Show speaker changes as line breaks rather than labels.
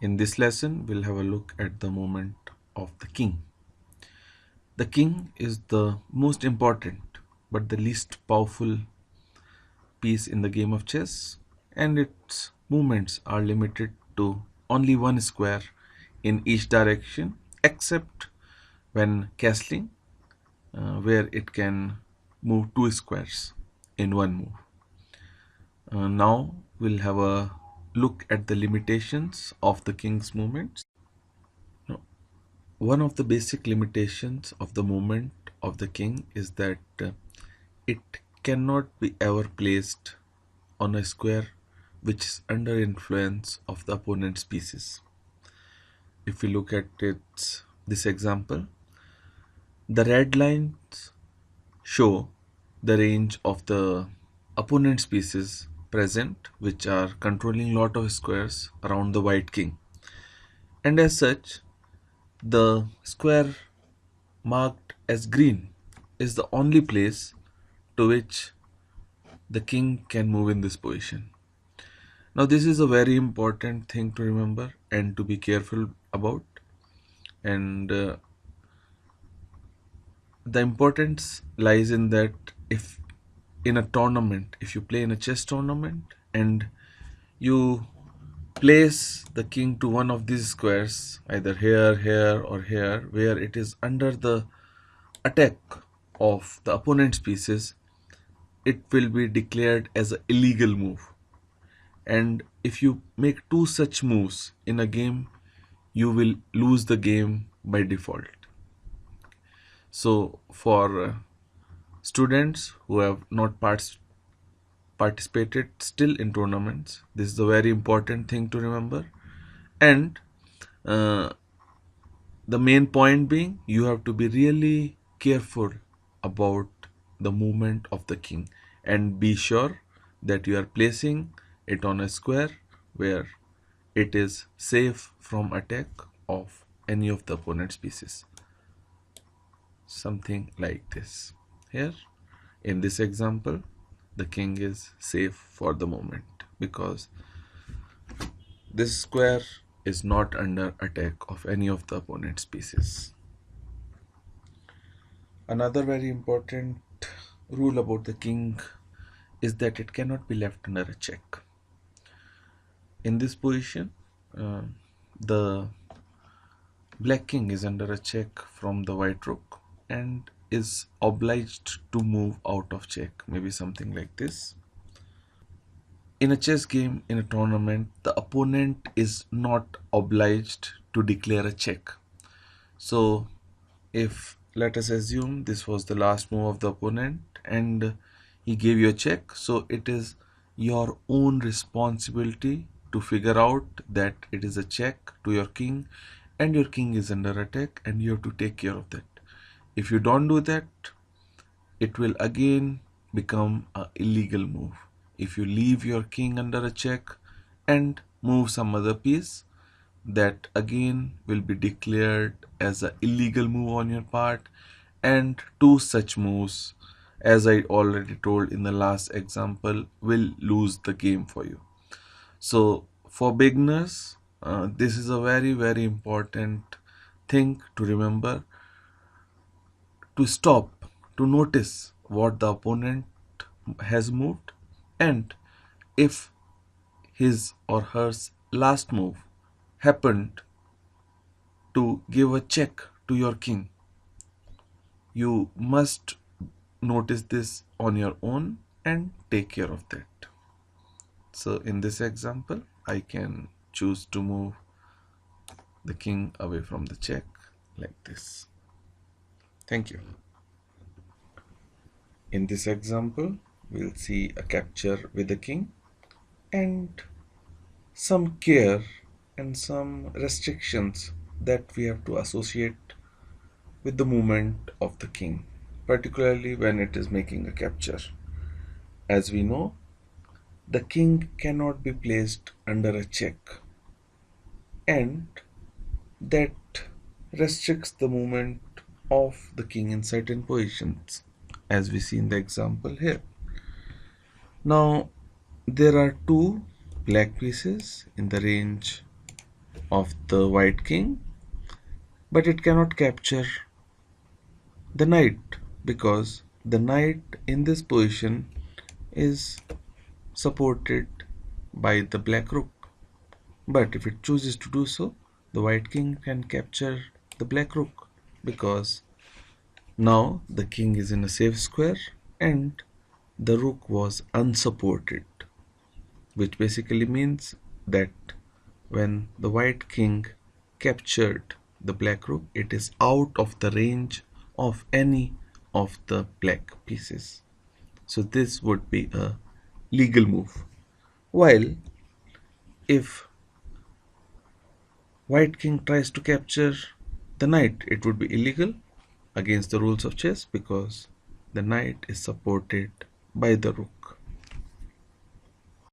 In this lesson, we'll have a look at the movement of the king. The king is the most important but the least powerful piece in the game of chess, and its movements are limited to only one square in each direction, except when castling, where it can move two squares in one move. Now we'll have a look at the limitations of the king's movements. Now, one of the basic limitations of the movement of the king is that it cannot be ever placed on a square which is under influence of the opponent's pieces. If we look at this example, the red lines show the range of the opponent's pieces present, which are controlling lot of squares around the white king, and as such the square marked as green is the only place to which the king can move in this position. Now this is a very important thing to remember and to be careful about, and the importance lies in that if in a tournament, if you play in a chess tournament and you place the king to one of these squares, either here, here or here, where it is under the attack of the opponent's pieces, it will be declared as an illegal move. And if you make two such moves in a game, you will lose the game by default. So for students who have not participated still in tournaments, this is a very important thing to remember. And the main point being, you have to be really careful about the movement of the king and be sure that you are placing it on a square where it is safe from attack of any of the opponent's pieces. Something like this. Here in this example, the king is safe for the moment because this square is not under attack of any of the opponent's pieces. Another very important rule about the king is that it cannot be left under a check. In this position, the black king is under a check from the white rook and is obliged to move out of check, maybe something like this. In a chess game, in a tournament, the opponent is not obliged to declare a check. So if, let us assume, this was the last move of the opponent and he gave you a check, so it is your own responsibility to figure out that it is a check to your king and your king is under attack and you have to take care of that. If you don't do that, it will again become an illegal move. If you leave your king under a check and move some other piece, that again will be declared as an illegal move on your part, and two such moves, as I already told in the last example, will lose the game for you. So for beginners, this is a very important thing to remember, to stop, to notice what the opponent has moved, and if his or her last move happened to give a check to your king, you must notice this on your own and take care of that. So in this example, I can choose to move the king away from the check like this. Thank you. In this example, we'll see a capture with the king and some care and some restrictions that we have to associate with the movement of the king, particularly when it is making a capture. As we know, the king cannot be placed under a check, and that restricts the movement of the king in certain positions, as we see in the example here. Now there are two black pieces in the range of the white king, but it cannot capture the knight because the knight in this position is supported by the black rook. But if it chooses to do so, the white king can capture the black rook because now the king is in a safe square and the rook was unsupported, which basically means that when the white king captured the black rook, it is out of the range of any of the black pieces. So this would be a legal move. While if white king tries to capture the knight, it would be illegal against the rules of chess because the knight is supported by the rook.